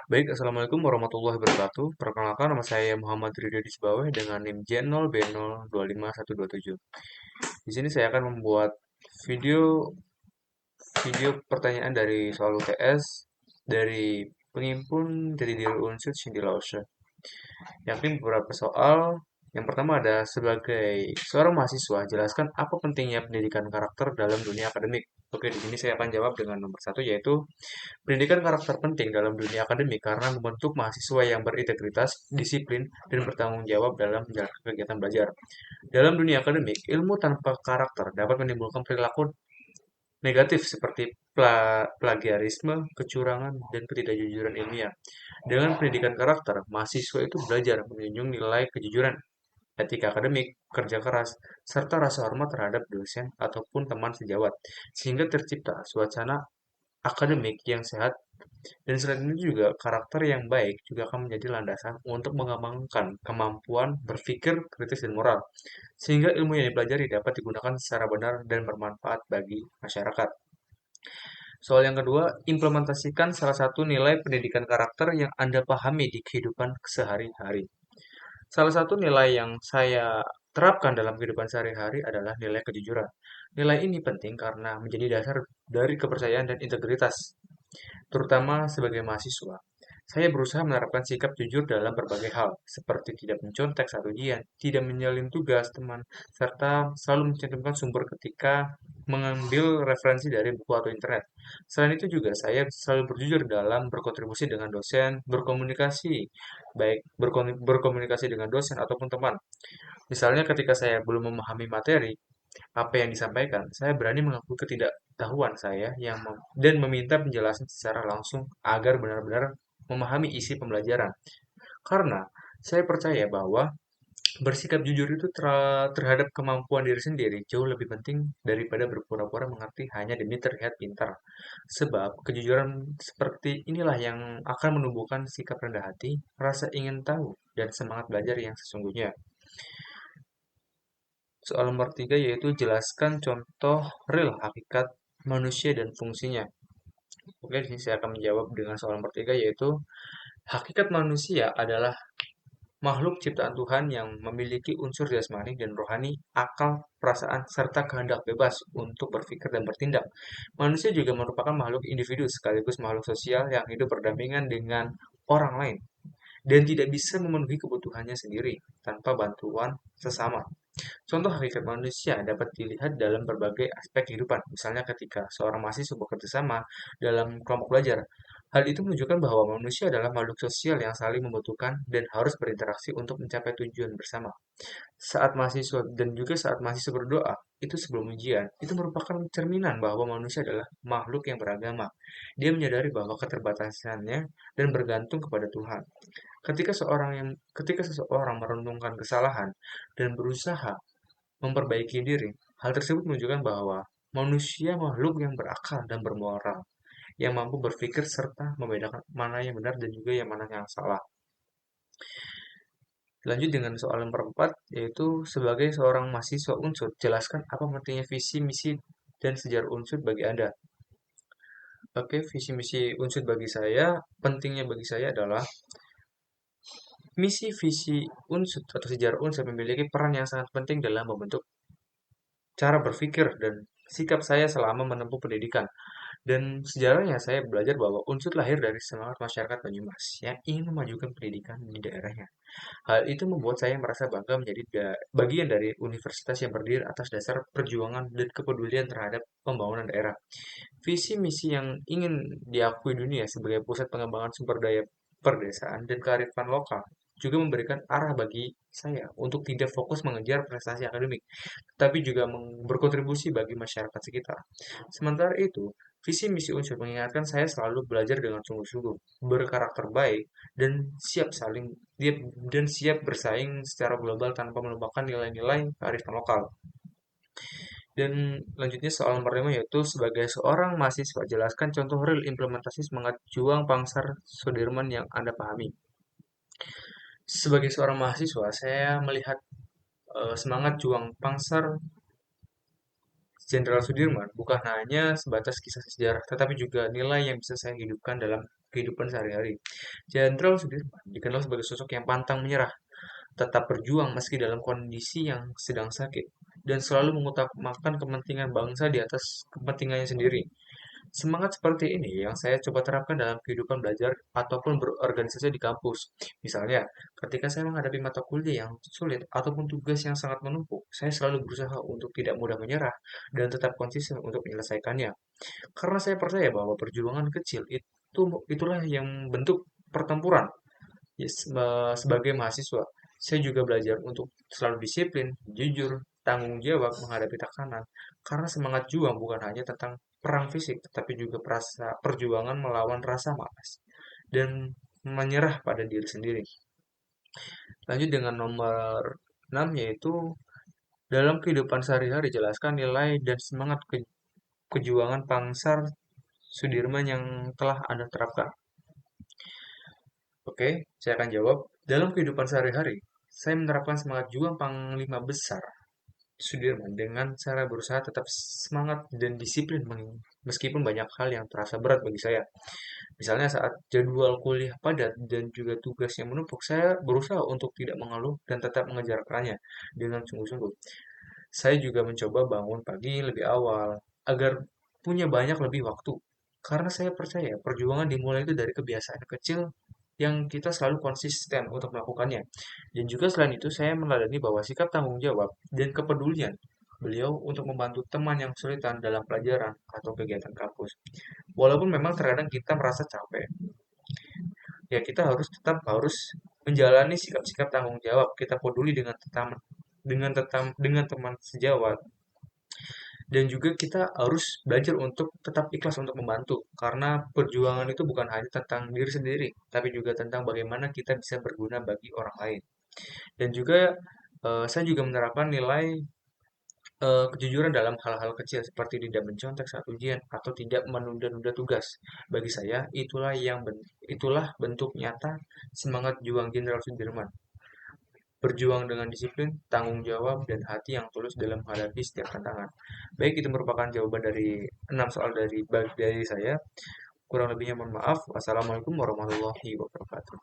Baik, Assalamualaikum warahmatullahi wabarakatuh. Perkenalkan, nama saya Muhammad Ridho Disbaweh dengan NIM J0B0252127. Di sini saya akan membuat video video pertanyaan dari soal UTS dari pengimpun jadi diri unsur Cindy Lause. Yakni beberapa soal. Yang pertama ada sebagai seorang mahasiswa, jelaskan apa pentingnya pendidikan karakter dalam dunia akademik. Oke, di sini saya akan jawab dengan nomor satu, yaitu pendidikan karakter penting dalam dunia akademik karena membentuk mahasiswa yang berintegritas, disiplin, dan bertanggung jawab dalam menjalankan kegiatan belajar. Dalam dunia akademik, ilmu tanpa karakter dapat menimbulkan perilaku negatif seperti plagiarisme, kecurangan, dan ketidakjujuran ilmiah. Dengan pendidikan karakter, mahasiswa itu belajar menjunjung nilai kejujuran, etika akademik, kerja keras, serta rasa hormat terhadap dosen ataupun teman sejawat, sehingga tercipta suasana akademik yang sehat. Dan selain itu juga karakter yang baik juga akan menjadi landasan untuk mengembangkan kemampuan berpikir kritis dan moral, sehingga ilmu yang dipelajari dapat digunakan secara benar dan bermanfaat bagi masyarakat. Soal yang kedua, implementasikan salah satu nilai pendidikan karakter yang Anda pahami di kehidupan sehari-hari. Salah satu nilai yang saya terapkan dalam kehidupan sehari-hari adalah nilai kejujuran. Nilai ini penting karena menjadi dasar dari kepercayaan dan integritas, terutama sebagai mahasiswa. Saya berusaha menerapkan sikap jujur dalam berbagai hal, seperti tidak mencontek saat ujian, tidak menyalin tugas teman, serta selalu mencantumkan sumber ketika mengambil referensi dari buku atau internet. Selain itu juga saya selalu berjujur dalam berkontribusi dengan dosen, berkomunikasi dengan dosen ataupun teman. Misalnya ketika saya belum memahami materi, apa yang disampaikan, saya berani mengakui ketidaktahuan saya dan meminta penjelasan secara langsung agar benar-benar memahami isi pembelajaran. Karena saya percaya bahwa bersikap jujur itu terhadap kemampuan diri sendiri jauh lebih penting daripada berpura-pura mengerti hanya demi terlihat pintar. Sebab kejujuran seperti inilah yang akan menumbuhkan sikap rendah hati, rasa ingin tahu, dan semangat belajar yang sesungguhnya. Soal nomor tiga yaitu jelaskan contoh real hakikat manusia dan fungsinya. Oke, di sini saya akan menjawab dengan soal nomor tiga yaitu hakikat manusia adalah makhluk ciptaan Tuhan yang memiliki unsur jasmani dan rohani, akal, perasaan, serta kehendak bebas untuk berpikir dan bertindak. Manusia juga merupakan makhluk individu sekaligus makhluk sosial yang hidup berdampingan dengan orang lain dan tidak bisa memenuhi kebutuhannya sendiri tanpa bantuan sesama. Contoh hakikat manusia dapat dilihat dalam berbagai aspek kehidupan, misalnya ketika seorang mahasiswa bekerja sama dalam kelompok belajar. Hal itu menunjukkan bahwa manusia adalah makhluk sosial yang saling membutuhkan dan harus berinteraksi untuk mencapai tujuan bersama. Saat mahasiswa berdoa, itu sebelum ujian, itu merupakan cerminan bahwa manusia adalah makhluk yang beragama. Dia menyadari bahwa keterbatasannya dan bergantung kepada Tuhan. Ketika seseorang merenungkan kesalahan dan berusaha memperbaiki diri, hal tersebut menunjukkan bahwa manusia makhluk yang berakal dan bermoral, yang mampu berpikir serta membedakan mana yang benar dan juga yang mana yang salah. Lanjut dengan soal nomor 4, yaitu sebagai seorang mahasiswa unsur, jelaskan apa pentingnya visi, misi, dan sejarah unsur bagi Anda. Oke, visi misi unsur bagi saya, pentingnya bagi saya adalah misi visi unsur atau sejarah unsur memiliki peran yang sangat penting dalam membentuk cara berpikir dan sikap saya selama menempuh pendidikan. Dan sejarahnya saya belajar bahwa unsur lahir dari semangat masyarakat Banyumas yang ingin memajukan pendidikan di daerahnya. Hal itu membuat saya merasa bangga menjadi bagian dari universitas yang berdiri atas dasar perjuangan dan kepedulian terhadap pembangunan daerah. Visi misi yang ingin diakui dunia sebagai pusat pengembangan sumber daya perdesaan dan kearifan lokal juga memberikan arah bagi saya untuk tidak fokus mengejar prestasi akademik, tapi juga berkontribusi bagi masyarakat sekitar. Sementara itu, visi misi unsur mengingatkan saya selalu belajar dengan sungguh-sungguh, berkarakter baik, dan siap bersaing secara global tanpa melupakan nilai-nilai kearifan lokal. Dan lanjutnya soal nomor 5 yaitu sebagai seorang mahasiswa jelaskan contoh real implementasi semangat juang Pangsar Sudirman yang Anda pahami. Sebagai seorang mahasiswa, saya melihat semangat juang Pangsar Jenderal Sudirman bukan hanya sebatas kisah sejarah, tetapi juga nilai yang bisa saya hidupkan dalam kehidupan sehari-hari. Jenderal Sudirman dikenal sebagai sosok yang pantang menyerah, tetap berjuang meski dalam kondisi yang sedang sakit, dan selalu mengutamakan kepentingan bangsa di atas kepentingannya sendiri. Semangat seperti ini yang saya coba terapkan dalam kehidupan belajar ataupun berorganisasi di kampus. Misalnya, ketika saya menghadapi mata kuliah yang sulit ataupun tugas yang sangat menumpuk, saya selalu berusaha untuk tidak mudah menyerah dan tetap konsisten untuk menyelesaikannya. Karena saya percaya bahwa perjuangan kecil itulah yang bentuk pertempuran. Sebagai mahasiswa, saya juga belajar untuk selalu disiplin, jujur, tanggung jawab menghadapi tekanan. Karena semangat juang bukan hanya tentang perang fisik, tetapi juga perjuangan melawan rasa malas dan menyerah pada diri sendiri. Lanjut dengan nomor 6 yaitu dalam kehidupan sehari-hari jelaskan nilai dan semangat kejuangan Pangsar Sudirman yang telah Anda terapkan. Oke, saya akan jawab. Dalam kehidupan sehari-hari, saya menerapkan semangat juang Panglima Besar Sudirman dengan cara berusaha tetap semangat dan disiplin meskipun banyak hal yang terasa berat bagi saya. Misalnya saat jadwal kuliah padat dan juga tugas yang menumpuk, saya berusaha untuk tidak mengeluh dan tetap mengejarkannya dengan sungguh-sungguh. Saya juga mencoba bangun pagi lebih awal agar punya banyak lebih waktu. Karena saya percaya perjuangan dimulai itu dari kebiasaan kecil yang kita selalu konsisten untuk melakukannya. Dan juga selain itu saya meneladani bahwa sikap tanggung jawab dan kepedulian beliau untuk membantu teman yang kesulitan dalam pelajaran atau kegiatan kampus. Walaupun memang terkadang kita merasa capek, ya kita harus menjalani sikap-sikap tanggung jawab. Kita peduli dengan teman sejawat dan juga kita harus belajar untuk tetap ikhlas untuk membantu karena perjuangan itu bukan hanya tentang diri sendiri tapi juga tentang bagaimana kita bisa berguna bagi orang lain dan juga saya juga menerapkan nilai kejujuran dalam hal-hal kecil seperti tidak mencontek saat ujian atau tidak menunda-nunda tugas. Bagi saya, itulah bentuk nyata semangat juang Jenderal Sudirman. Berjuang dengan disiplin, tanggung jawab, dan hati yang tulus dalam menghadapi setiap tantangan. Baik, itu merupakan jawaban dari 6 soal dari saya. Kurang lebihnya mohon maaf. Wassalamualaikum warahmatullahi wabarakatuh.